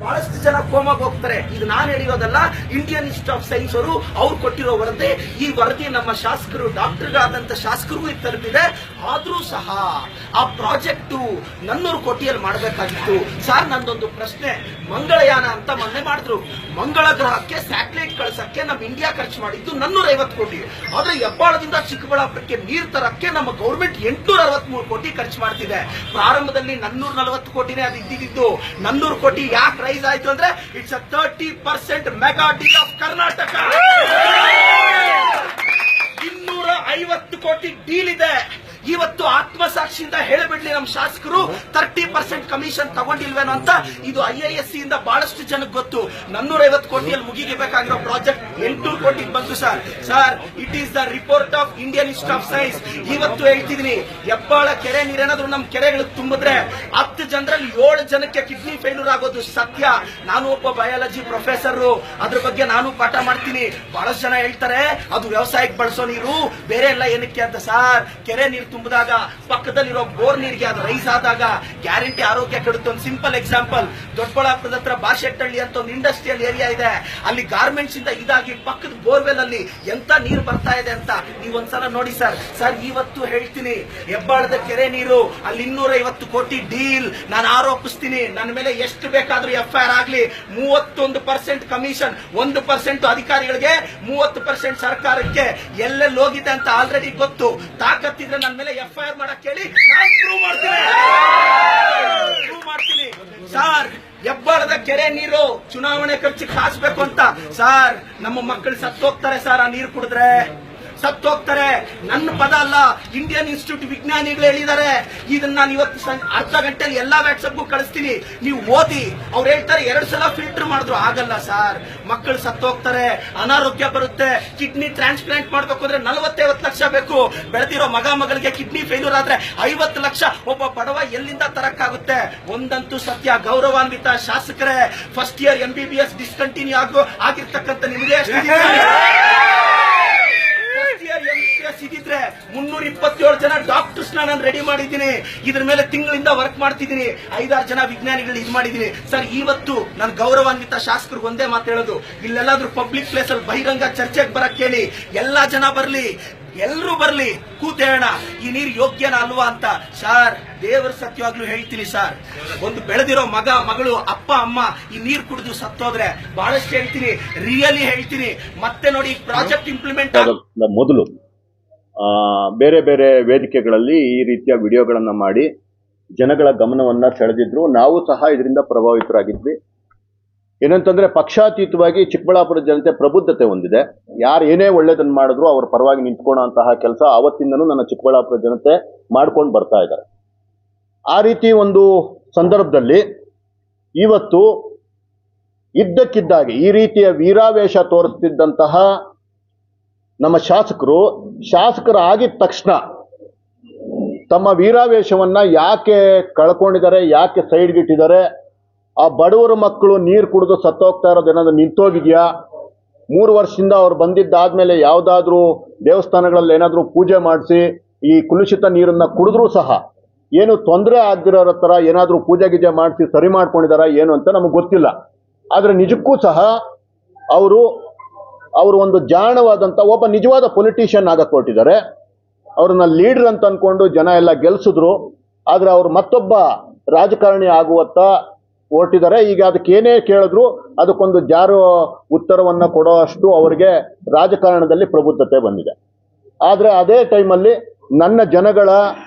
ಬಹಳಷ್ಟು ಜನ ಕೋಮಾಗ ಹೋಗ್ತಾರೆ. ಇದು ನಾನು ಹೇಳಿರೋದಲ್ಲ, ಇಂಡಿಯನ್ ಇನ್ಸ್ಟಿಟ್ಯೂಟ್ ಆಫ್ ಸೈನ್ಸ್ ಅವರು ಅವ್ರು ಕೊಟ್ಟಿರೋ ವರದಿ. ಈ ವರದಿ ನಮ್ಮ ಶಾಸಕರು ಡಾಕ್ಟರ್ಗಳಾದಂತ ಶಾಸಕರಿಗೂ ಇದು ತಲುಪಿದೆ. ಆದ್ರೂ ಸಹ ಆ ಪ್ರಾಜೆಕ್ಟ್ 400 ಕೋಟಿಯಲ್ಲಿ ಮಾಡಬೇಕಾಗಿತ್ತು. ಸರ್, ನಂದೊಂದು ಪ್ರಶ್ನೆ. ಮಂಗಳಯಾನ ಅಂತ ಮೊನ್ನೆ ಮಾಡಿದ್ರು. ಮಂಗಳ ಗ್ರಹಕ್ಕೆ ಸ್ಯಾಟಲೈಟ್ ಕಳಿಸಕ್ಕೆ ನಮ್ಮ ಇಂಡಿಯಾ ಖರ್ಚು ಮಾಡಿದ್ದು 450 ಕೋಟಿ. ಆದ್ರೆ ಹೆಬ್ಬಾಳದಿಂದ ಚಿಕ್ಕಬಳ್ಳಾಪುರಕ್ಕೆ ನೀರು ತರಕ್ಕೆ ನಮ್ಮ ಗೌರ್ಮೆಂಟ್ 863 ಕೋಟಿ ಖರ್ಚು ಮಾಡ್ತಿದೆ. ಪ್ರಾರಂಭದಲ್ಲಿ 440 ಕೋಟಿನೇ ಅದು ಇದ್ದಿದ್ದು. 400 ಕೋಟಿ ಯಾಕೆ ರೈಸ್ ಆಯ್ತು ಅಂದ್ರೆ it's a 30% mega deal of Karnataka. 250 ಕೋಟಿ ಡೀಲ್ ಇದೆ. ಇವತ್ತು ಆತ್ಮಸಾಕ್ಷಿಯಿಂದ ಹೇಳಬಿಡ್ಲಿ ನಮ್ಮ ಶಾಸಕರು 30% ಕಮಿಷನ್ ತಗೊಂಡಿಲ್ವೇನೋ ಅಂತ. ಇದು IISc ಇಂದ ಬಹಳಷ್ಟು ಜನಕ್ಕೆ ಗೊತ್ತು. 450 ಕೋಟಿಯಲ್ಲಿ ಮುಗಿಬೇಕಾಗಿರೋ ಪ್ರಾಜೆಕ್ಟ್ 800 ಕೋಟಿಗೆ ಬಂತು. Sir, it is the report of Indian institute of science. ಇವತ್ತು ಹೇಳ್ತಿದೀನಿ, ಹೆಬ್ಬಾಳ ಕೆರೆ ನೀರೇನಾದ್ರೂ ನಮ್ಮ ಕೆರೆಗಳಿಗೆ ತುಂಬಿದ್ರೆ 10 ಜನರಲ್ಲಿ 7 ಜನಕ್ಕೆ ಕಿಡ್ನಿ ಫೇಲ್ಯೂರ್ ಆಗೋದು ಸತ್ಯ. ನಾನು ಒಬ್ಬ ಬಯಾಲಜಿ ಪ್ರೊಫೆಸರ್, ಅದ್ರ ಬಗ್ಗೆ ನಾನು ಪಾಠ ಮಾಡ್ತೀನಿ. ಬಹಳಷ್ಟು ಜನ ಹೇಳ್ತಾರೆ ಅದು ವ್ಯವಸಾಯಕ್ಕೆ ಬಳಸೋ ನೀರು, ಬೇರೆ ಎಲ್ಲ ಏನಕ್ಕೆ ಅಂತ. ಸರ್, ಕೆರೆ ನೀರು ತುಂಬಿದಾಗ ಪಕ್ಕದಲ್ಲಿರೋ ಬೋರ್ ನೀರಿಗೆ ಅದು ರೈಸ್ ಆದಾಗ ಗ್ಯಾರಂಟಿ ಆರೋಗ್ಯ ಕೆಡುತ್ತೆ. ಒಂದು ಸಿಂಪಲ್ ಎಕ್ಸಾಂಪಲ್, ದೊಡ್ಡಬಳ್ಳಾಪುರದ ಹತ್ರ ಬಾಶೆಟ್ಟಹಳ್ಳಿ ಅಂತ ಒಂದು ಇಂಡಸ್ಟ್ರಿಯಲ್ ಏರಿಯಾ ಇದೆ. ಅಲ್ಲಿ ಗಾರ್ಮೆಂಟ್ಸ್ ಇಂದ ಇದಾಗಿ ಪಕ್ಕದ ಬೋರ್ವೆಲ್ ಅಲ್ಲಿ ಎಂತ ನೀರು ಬರ್ತಾ ಇದೆ ಅಂತ ನೀವೊಂದ್ಸಲ ನೋಡಿ ಸರ್. ಇವತ್ತು ಹೇಳ್ತೀನಿ, ಹೆಬ್ಬಾಳದ ಕೆರೆ ನೀರು ಅಲ್ಲಿ 250 ಕೋಟಿ ಡೀಲ್ ನಾನು ಆರೋಪಿಸ್ತೀನಿ. ನನ್ನ ಮೇಲೆ ಎಷ್ಟು ಬೇಕಾದ್ರೂ FIR ಆಗ್ಲಿ. 31% ಕಮಿಷನ್, 1% ಅಧಿಕಾರಿಗಳಿಗೆ, 30% ಸರ್ಕಾರಕ್ಕೆ. ಎಲ್ಲೆಲ್ಲಿ ಹೋಗಿದೆ ಅಂತ ಆಲ್ರೆಡಿ ಗೊತ್ತು. ತಾಕತ್ತಿದ್ರೆ ನನ್ನ ಮೇಲೆ FIR ಮಾಡಕ್ ಹೇಳಿ, ನಾನು ಪ್ರೂವ್ ಮಾಡ್ತೀನಿ. ಸರ್, ಹೆಬ್ಬಾಳದ ಕೆರೆ ನೀರು ಚುನಾವಣೆ ಖರ್ಚಿಗೆ ಹಾಸ್ಬೇಕು ಅಂತ. ಸರ್, ನಮ್ಮ ಮಕ್ಕಳು ಸತ್ತೋಗ್ತಾರೆ ಸರ್, ಆ ನೀರು ಕುಡಿದ್ರೆ ಸತ್ತೋಗ್ತಾರೆ. ನನ್ನ ಪದ ಅಲ್ಲ, ಇಂಡಿಯನ್ ಇನ್ಸ್ಟಿಟ್ಯೂಟ್ ವಿಜ್ಞಾನಿಗಳು ಹೇಳಿದ್ದಾರೆ. ಇದನ್ನ ನಾನು ಇವತ್ತು ಅರ್ಧ ಗಂಟೆಯಲ್ಲಿ ಎಲ್ಲಾ ವಾಟ್ಸಪ್ಗೂ ಕಳಿಸ್ತೀನಿ, ನೀವು ಓದಿ. ಅವ್ರು ಹೇಳ್ತಾರೆ 2 ಸಲ ಫಿಲ್ಟರ್ ಮಾಡಿದ್ರು. ಆಗಲ್ಲ ಸರ್, ಮಕ್ಕಳು ಸತ್ತೋಗ್ತಾರೆ, ಅನಾರೋಗ್ಯ ಬರುತ್ತೆ. ಕಿಡ್ನಿ ಟ್ರಾನ್ಸ್ಪ್ಲಾಂಟ್ ಮಾಡ್ಬೇಕು ಅಂದ್ರೆ 40-50 ಲಕ್ಷ ಬೇಕು. ಬೆಳೆದಿರೋ ಮಗಳಿಗೆ ಕಿಡ್ನಿ ಫೇಲ್ಯೂರ್ ಆದ್ರೆ 50 ಲಕ್ಷ ಒಬ್ಬ ಬಡವ ಎಲ್ಲಿಂದ ತರಕ್ಕಾಗುತ್ತೆ? ಒಂದಂತೂ ಸತ್ಯ, ಗೌರವಾನ್ವಿತ ಶಾಸಕರೇ, ಫಸ್ಟ್ ಇಯರ್ MBBS ಡಿಸ್ಕಂಟಿನ್ಯೂ ಆಗಿರ್ತಕ್ಕಂಥ ನಿಮಗೆ ಸಿಗಿದ್ರೆ 327 ಜನ ಡಾಕ್ಟರ್ಸ್ ನಾನು ರೆಡಿ ಮಾಡಿದ್ದೀನಿ. ಇದ್ರ ಮೇಲೆ ತಿಂಗಳಿಂದ ವರ್ಕ್ ಮಾಡ್ತಿದ್ದೀನಿ. 5-6 ಜನ ವಿಜ್ಞಾನಿಗಳು ಇದು ಮಾಡಿದ್ದೀನಿ. ಸರ್, ಇವತ್ತು ನಾನು ಗೌರವಾನ್ವಿತ ಶಾಸಕರಿಗೆ ಒಂದೇ ಮಾತು ಹೇಳೋದು, ಇಲ್ಲೆಲ್ಲಾದ್ರೂ ಪಬ್ಲಿಕ್ ಪ್ಲೇಸ್ ಅಲ್ಲಿ ಬಹಿರಂಗ ಚರ್ಚೆಗೆ ಬರಕ್ ಹೇಳಿ. ಎಲ್ಲಾ ಜನ ಬರ್ಲಿ, ಎಲ್ಲರೂ ಬರ್ಲಿ, ಕೂತೇಣ ಈ ನೀರು ಯೋಗ್ಯನ ಅಲ್ವಾ ಅಂತ. ಸರ್, ದೇವರ ಸತ್ಯವಾಗ್ಲೂ ಹೇಳ್ತೀನಿ ಸರ್, ಒಂದು ಬೆಳೆದಿರೋ ಮಗಳು, ಅಪ್ಪ ಅಮ್ಮ ಈ ನೀರು ಕುಡಿದು ಸತ್ತೋದ್ರೆ ಬಹಳಷ್ಟು ಹೇಳ್ತೀನಿ, ರಿಯಲಿ ಹೇಳ್ತೀನಿ. ಮತ್ತೆ ನೋಡಿ, ಪ್ರಾಜೆಕ್ಟ್ ಇಂಪ್ಲಿಮೆಂಟ್ ಮೊದಲು ಬೇರೆ ಬೇರೆ ವೇದಿಕೆಗಳಲ್ಲಿ ಈ ರೀತಿಯ ವಿಡಿಯೋಗಳನ್ನ ಮಾಡಿ ಜನಗಳ ಗಮನವನ್ನ ಸೆಳೆದಿದ್ರು. ನಾವು ಸಹ ಇದರಿಂದ ಪ್ರಭಾವಿತರಾಗಿದ್ವಿ. ಏನಂತಂದ್ರೆ, ಪಕ್ಷಾತೀತವಾಗಿ ಚಿಕ್ಕಬಳ್ಳಾಪುರ ಜನತೆ ಪ್ರಬುದ್ಧತೆ ಹೊಂದಿದೆ. ಯಾರು ಏನೇ ಒಳ್ಳೇದನ್ನು ಮಾಡಿದ್ರು ಅವ್ರ ಪರವಾಗಿ ನಿಂತ್ಕೊಳ್ಳೋಂತಹ ಕೆಲಸ ಆವತ್ತಿಂದನೂ ನನ್ನ ಚಿಕ್ಕಬಳ್ಳಾಪುರ ಜನತೆ ಮಾಡ್ಕೊಂಡು ಬರ್ತಾ ಇದ್ದಾರೆ. ಆ ರೀತಿ ಒಂದು ಸಂದರ್ಭದಲ್ಲಿ ಇವತ್ತು ಇದ್ದಕ್ಕಿದ್ದಾಗೆ ಈ ರೀತಿಯ ವೀರಾವೇಶ ತೋರಿಸ್ತಿದ್ದಂತಹ ನಮ್ಮ ಶಾಸಕರಾಗಿದ್ದ ತಕ್ಷಣ ತಮ್ಮ ವೀರಾವೇಶವನ್ನ ಯಾಕೆ ಕಳ್ಕೊಂಡಿದ್ದಾರೆ, ಯಾಕೆ ಸೈಡ್ಗಿಟ್ಟಿದ್ದಾರೆ? ಆ ಬಡವರ ಮಕ್ಕಳು ನೀರು ಕುಡಿದು ಸತ್ತೋಗ್ತಾ ಇರೋದು ಏನಾದ್ರು ನಿಂತೋಗಿದೆಯಾ? 3 ವರ್ಷದಿಂದ ಅವ್ರು ಬಂದಿದ್ದಾದ್ಮೇಲೆ ಯಾವುದಾದ್ರೂ ದೇವಸ್ಥಾನಗಳಲ್ಲಿ ಏನಾದರೂ ಪೂಜೆ ಮಾಡಿಸಿ ಈ ಕುಲುಷಿತ ನೀರನ್ನ ಕುಡಿದ್ರೂ ಸಹ ಏನು ತೊಂದರೆ ಆಗದಿರೋ ಥರ ಏನಾದರೂ ಪೂಜೆ ಗೀಜೆ ಮಾಡಿಸಿ ಸರಿ ಮಾಡ್ಕೊಂಡಿದಾರ ಏನು ಅಂತ ನಮಗೆ ಗೊತ್ತಿಲ್ಲ. ಆದರೆ ನಿಜಕ್ಕೂ ಸಹ ಅವರು ಒಂದು ಜಾಣವಾದಂಥ ಒಬ್ಬ ನಿಜವಾದ ಪೊಲಿಟಿಷಿಯನ್ ಆಗಕ್ಕೆ ಹೊರಟಿದ್ದಾರೆ. ಅವ್ರನ್ನ ಲೀಡರ್ ಅಂತ ಅನ್ಕೊಂಡು ಜನ ಎಲ್ಲ ಗೆಲ್ಸಿದ್ರು. ಆದರೆ ಅವರು ಮತ್ತೊಬ್ಬ ರಾಜಕಾರಣಿ ಆಗುವತ್ತ ಹೊರಟಿದ್ದಾರೆ. ಈಗ ಅದಕ್ಕೆ ಏನೇ ಕೇಳಿದ್ರು ಅದಕ್ಕೊಂದು ಜಾರು ಉತ್ತರವನ್ನು ಕೊಡೋ ಅಷ್ಟು ಅವರಿಗೆ ರಾಜಕಾರಣದಲ್ಲಿ ಪ್ರಬುದ್ಧತೆ ಬಂದಿದೆ. ಆದರೆ ಅದೇ ಟೈಮಲ್ಲಿ ನನ್ನ ಜನಗಳ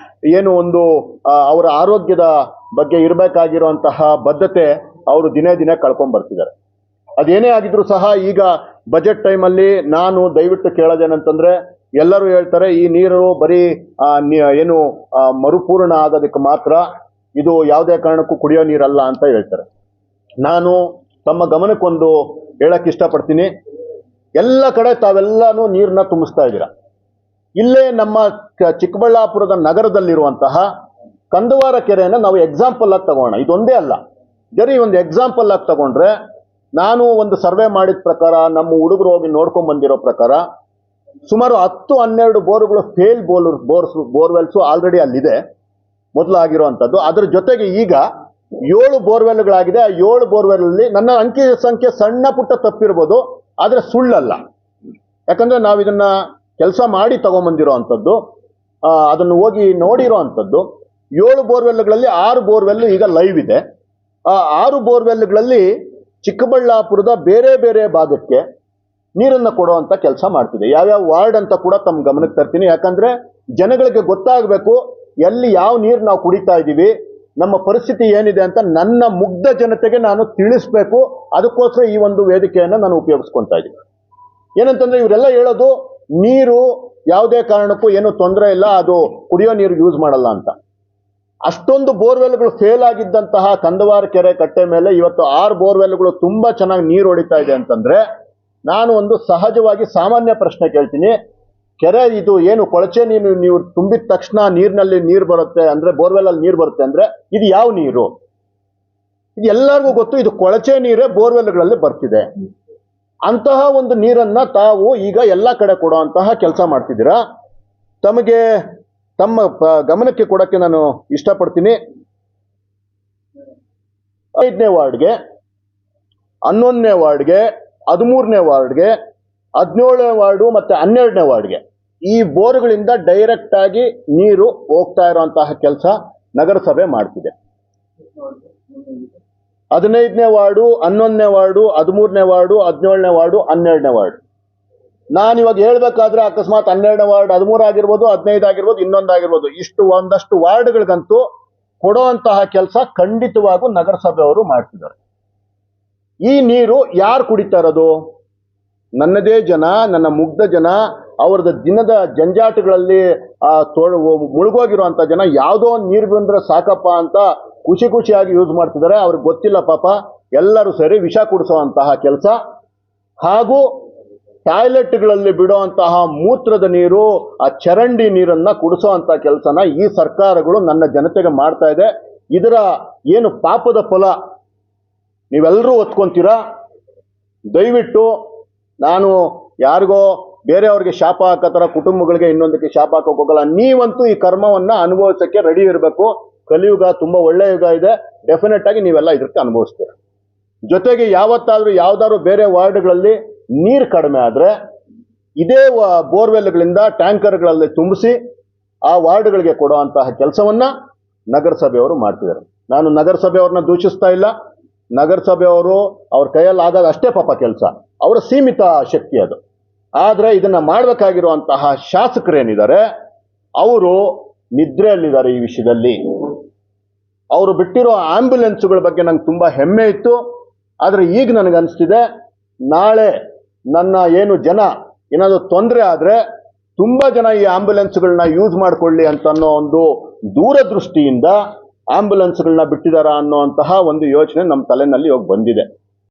ಏನು ಒಂದು ಅವರ ಆರೋಗ್ಯದ ಬಗ್ಗೆ ಇರಬೇಕಾಗಿರುವಂತಹ ಬದ್ಧತೆ ಅವರು ದಿನೇ ದಿನೇ ಕಳ್ಕೊಂಡು ಬರ್ತಿದ್ದಾರೆ. ಅದೇನೇ ಆಗಿದ್ರು ಸಹ ಈಗ ಬಜೆಟ್ ಟೈಮಲ್ಲಿ ನಾನು ದಯವಿಟ್ಟು ಕೇಳೋದೇನಂತಂದ್ರೆ, ಎಲ್ಲರೂ ಹೇಳ್ತಾರೆ ಈ ನೀರು ಬರೀ ಏನು ಮರುಪೂರ್ಣ ಆಗೋದಕ್ಕೆ ಮಾತ್ರ, ಇದು ಯಾವುದೇ ಕಾರಣಕ್ಕೂ ಕುಡಿಯೋ ನೀರಲ್ಲ ಅಂತ ಹೇಳ್ತಾರೆ. ನಾನು ತಮ್ಮ ಗಮನಕ್ಕೊಂದು ಹೇಳಕ್ಕೆ ಇಷ್ಟಪಡ್ತೀನಿ. ಎಲ್ಲ ಕಡೆ ತಾವೆಲ್ಲಾನು ನೀರನ್ನ ತುಂಬಿಸ್ತಾ ಇದ್ದೀರಾ. ಇಲ್ಲೇ ನಮ್ಮ ಚಿಕ್ಕಬಳ್ಳಾಪುರದ ನಗರದಲ್ಲಿರುವಂತಹ ಕಂದವಾರ ಕೆರೆಯನ್ನು ನಾವು ಎಕ್ಸಾಂಪಲ್ ಆಗಿ ತಗೋಣ. ಇದೊಂದೇ ಅಲ್ಲ, ಜರಿ ಒಂದು ಎಕ್ಸಾಂಪಲ್ ಆಗಿ ತಗೊಂಡ್ರೆ, ನಾನು ಒಂದು ಸರ್ವೆ ಮಾಡಿದ ಪ್ರಕಾರ, ನಮ್ಮ ಹುಡುಗರು ಹೋಗಿ ನೋಡ್ಕೊಂಡ್ ಬಂದಿರೋ ಪ್ರಕಾರ ಸುಮಾರು 10-12 ಬೋರ್ಗಳು ಫೇಲ್ ಬೋರ್ವೆಲ್ಸು ಆಲ್ರೆಡಿ ಅಲ್ಲಿದೆ ಮೊದಲಾಗಿರುವಂಥದ್ದು. ಅದರ ಜೊತೆಗೆ ಈಗ 7 ಬೋರ್ವೆಲ್ಗಳಾಗಿದೆ. ಆ 7 ಬೋರ್ವೆಲ್ ಅಲ್ಲಿ ನನ್ನ ಅಂಕಿ ಸಂಖ್ಯೆ ಸಣ್ಣ ಪುಟ್ಟ ತಪ್ಪಿರ್ಬೋದು, ಆದ್ರೆ ಸುಳ್ಳಲ್ಲ. ಯಾಕಂದ್ರೆ ನಾವು ಇದನ್ನ ಕೆಲಸ ಮಾಡಿ ತಗೊಂಬಂದಿರೋ ಅಂಥದ್ದು, ಅದನ್ನು ಹೋಗಿ ನೋಡಿರೋ ಅಂಥದ್ದು. 7 ಬೋರ್ವೆಲ್ಗಳಲ್ಲಿ 6 ಬೋರ್ವೆಲ್ ಈಗ ಲೈವ್ ಇದೆ. ಆ 6 ಬೋರ್ವೆಲ್ಗಳಲ್ಲಿ ಚಿಕ್ಕಬಳ್ಳಾಪುರದ ಬೇರೆ ಬೇರೆ ಭಾಗಕ್ಕೆ ನೀರನ್ನು ಕೊಡುವಂತ ಕೆಲಸ ಮಾಡ್ತಿದೆ. ಯಾವ್ಯಾವ ವಾರ್ಡ್ ಅಂತ ಕೂಡ ತಮ್ಮ ಗಮನಕ್ಕೆ ತರ್ತೀನಿ. ಯಾಕಂದ್ರೆ ಜನಗಳಿಗೆ ಗೊತ್ತಾಗಬೇಕು ಎಲ್ಲಿ ಯಾವ ನೀರು ನಾವು ಕುಡಿತಾ ಇದ್ದೀವಿ, ನಮ್ಮ ಪರಿಸ್ಥಿತಿ ಏನಿದೆ ಅಂತ ನನ್ನ ಮುಗ್ಧ ಜನತೆಗೆ ನಾನು ತಿಳಿಸ್ಬೇಕು. ಅದಕ್ಕೋಸ್ಕರ ಈ ಒಂದು ವೇದಿಕೆಯನ್ನು ನಾನು ಉಪಯೋಗಿಸ್ಕೊತಾ ಇದ್ದೀನಿ. ಏನಂತಂದ್ರೆ ಇವರೆಲ್ಲ ಹೇಳೋದು ನೀರು ಯಾವುದೇ ಕಾರಣಕ್ಕೂ ಏನು ತೊಂದರೆ ಇಲ್ಲ, ಅದು ಕುಡಿಯೋ ನೀರು ಯೂಸ್ ಮಾಡಲ್ಲ ಅಂತ. ಅಷ್ಟೊಂದು ಬೋರ್ವೆಲ್ಗಳು ಫೇಲ್ ಆಗಿದ್ದಂತಹ ಕಂದವಾರ ಕೆರೆ ಕಟ್ಟೆ ಮೇಲೆ ಇವತ್ತು 6 ಬೋರ್ವೆಲ್ಗಳು ತುಂಬಾ ಚೆನ್ನಾಗಿ ನೀರು ಹೊಡಿತಾ ಇದೆ ಅಂತಂದ್ರೆ, ನಾನು ಒಂದು ಸಹಜವಾಗಿ ಸಾಮಾನ್ಯ ಪ್ರಶ್ನೆ ಕೇಳ್ತೀನಿ. ಕೆರೆ ಇದು ಏನು ಕೊಳಚೆ ನೀರು ನೀವು ತುಂಬಿದ ತಕ್ಷಣ ನೀರಿನಲ್ಲಿ ನೀರು ಬರುತ್ತೆ ಅಂದ್ರೆ, ಬೋರ್ವೆಲ್ ಅಲ್ಲಿ ನೀರು ಬರುತ್ತೆ ಅಂದ್ರೆ, ಇದು ಯಾವ ನೀರು? ಇದು ಎಲ್ಲರಿಗೂ ಗೊತ್ತು, ಇದು ಕೊಳಚೆ ನೀರೇ ಬೋರ್ವೆಲ್ಗಳಲ್ಲಿ ಬರ್ತಿದೆ. ಅಂತಹ ಒಂದು ನೀರನ್ನ ತಾವು ಈಗ ಎಲ್ಲ ಕಡೆ ಕೊಡುವಂತಹ ಕೆಲಸ ಮಾಡ್ತಿದ್ದೀರಾ. ತಮಗೆ ತಮ್ಮ ಗಮನಕ್ಕೆ ಕೊಡಕ್ಕೆ ನಾನು ಇಷ್ಟಪಡ್ತೀನಿ. 5ನೇ ವಾರ್ಡ್ಗೆ, 11ನೇ ವಾರ್ಡ್ಗೆ, 13ನೇ ವಾರ್ಡ್ಗೆ, 17ನೇ ವಾರ್ಡು ಮತ್ತೆ 12ನೇ ವಾರ್ಡ್ಗೆ ಈ ಬೋರ್ಗಳಿಂದ ಡೈರೆಕ್ಟ್ ಆಗಿ ನೀರು ಹೋಗ್ತಾ ಇರುವಂತಹ ಕೆಲಸ ನಗರಸಭೆ ಮಾಡ್ತಿದೆ. 15ನೇ ವಾರ್ಡು, 11ನೇ ವಾರ್ಡು, 13ನೇ ವಾರ್ಡು, 17ನೇ ವಾರ್ಡು, 12ನೇ ವಾರ್ಡು. ನಾನು ಇವಾಗ ಹೇಳ್ಬೇಕಾದ್ರೆ ಅಕಸ್ಮಾತ್ 12ನೇ ವಾರ್ಡ್ 13 ಆಗಿರ್ಬೋದು, 15 ಆಗಿರ್ಬೋದು, ಇನ್ನೊಂದಾಗಿರ್ಬೋದು, ಒಂದಷ್ಟು ವಾರ್ಡ್ಗಳಿಗಂತೂ ಕೊಡುವಂತಹ ಕೆಲಸ ಖಂಡಿತವಾಗೂ ನಗರಸಭೆಯವರು ಮಾಡ್ತಿದ್ದಾರೆ. ಈ ನೀರು ಯಾರು ಕುಡಿತಾ ಇರೋದು? ನನ್ನದೇ ಜನ, ನನ್ನ ಮುಗ್ಧ ಜನ, ಅವ್ರದ್ದು ದಿನದ ಜಂಜಾಟಗಳಲ್ಲಿ ಮುಳುಗೋಗಿರುವಂತ ಜನ ಯಾವುದೋ ಒಂದು ನೀರು ಬಂದ್ರೆ ಸಾಕಪ್ಪ ಅಂತ ಖುಷಿ ಖುಷಿಯಾಗಿ ಯೂಸ್ ಮಾಡ್ತಿದ್ದಾರೆ. ಅವ್ರಿಗೆ ಗೊತ್ತಿಲ್ಲ ಪಾಪ, ಎಲ್ಲರೂ ಸೇರಿ ವಿಷ ಕುಡಿಸುವಂತಹ ಕೆಲಸ, ಹಾಗೂ ಟಾಯ್ಲೆಟ್ಗಳಲ್ಲಿ ಬಿಡುವಂತಹ ಮೂತ್ರದ ನೀರು, ಆ ಚರಂಡಿ ನೀರನ್ನ ಕುಡಿಸುವಂತ ಕೆಲಸನ ಈ ಸರ್ಕಾರಗಳು ನನ್ನ ಜನತೆಗೆ ಮಾಡ್ತಾ ಇದೆ. ಇದರ ಏನು ಪಾಪದ ಫಲ ನೀವೆಲ್ಲರೂ ಒತ್ಕೊಂತೀರಾ? ದಯವಿಟ್ಟು ನಾನು ಯಾರಿಗೋ ಬೇರೆಯವ್ರಿಗೆ ಶಾಪ ಹಾಕತರ ಕುಟುಂಬಗಳಿಗೆ ಇನ್ನೊಂದಕ್ಕೆ ಶಾಪ ಹಾಕೋಕೆ ಹೋಗಲ್ಲ. ನೀವಂತೂ ಈ ಕರ್ಮವನ್ನ ಅನುಭವಿಸಕ್ಕೆ ರೆಡಿ ಇರಬೇಕು. ಕಲಿಯುಗ ತುಂಬಾ ಒಳ್ಳೆ ಯುಗ ಇದೆ. ಡೆಫಿನೆಟ್ ಆಗಿ ನೀವೆಲ್ಲ ಇದಕ್ಕೆ ಅನುಭವಿಸ್ತೀರ. ಜೊತೆಗೆ ಯಾವತ್ತಾದ್ರೂ ಯಾವ್ದಾದ್ರು ಬೇರೆ ವಾರ್ಡ್ಗಳಲ್ಲಿ ನೀರು ಕಡಿಮೆ ಆದ್ರೆ ಇದೇ ಬೋರ್ವೆಲ್ಗಳಿಂದ ಟ್ಯಾಂಕರ್ಗಳಲ್ಲಿ ತುಂಬಿಸಿ ಆ ವಾರ್ಡ್ಗಳಿಗೆ ಕೊಡುವಂತಹ ಕೆಲಸವನ್ನ ನಗರಸಭೆಯವರು ಮಾಡ್ತಿದ್ದಾರೆ. ನಾನು ನಗರಸಭೆಯವ್ರನ್ನ ದೂಷಿಸ್ತಾ ಇಲ್ಲ. ನಗರಸಭೆಯವರು ಅವ್ರ ಕೈಯಲ್ಲಿ ಆಗೋದು ಅಷ್ಟೇ ಪಾಪ ಕೆಲಸ, ಅವರ ಸೀಮಿತ ಶಕ್ತಿ ಅದು. ಆದ್ರೆ ಇದನ್ನ ಮಾಡಬೇಕಾಗಿರುವಂತಹ ಶಾಸಕರೇನಿದ್ದಾರೆ ಅವರು ನಿದ್ರೆಯಲ್ಲಿದ್ದಾರೆ. ಈ ವಿಷಯದಲ್ಲಿ ಅವರು ಬಿಟ್ಟಿರೋ ಆಂಬ್ಯುಲೆನ್ಸ್ಗಳ ಬಗ್ಗೆ ನಂಗೆ ತುಂಬಾ ಹೆಮ್ಮೆ ಇತ್ತು. ಆದ್ರೆ ಈಗ ನನಗನ್ನಿಸ್ತಿದೆ, ನಾಳೆ ನನ್ನ ಏನು ಜನ ಏನಾದರೂ ತೊಂದರೆ ಆದ್ರೆ ತುಂಬಾ ಜನ ಈ ಆಂಬ್ಯುಲೆನ್ಸ್ಗಳನ್ನ ಯೂಸ್ ಮಾಡ್ಕೊಳ್ಳಿ ಅಂತ ಅನ್ನೋ ಒಂದು ದೂರದೃಷ್ಟಿಯಿಂದ ಆಂಬ್ಯುಲೆನ್ಸ್ಗಳನ್ನ ಬಿಟ್ಟಿದಾರ ಅನ್ನೋಂತಹ ಒಂದು ಯೋಚನೆ ನಮ್ಮ ತಲೆನಲ್ಲಿ ಹೋಗಿ ಬಂದಿದೆ.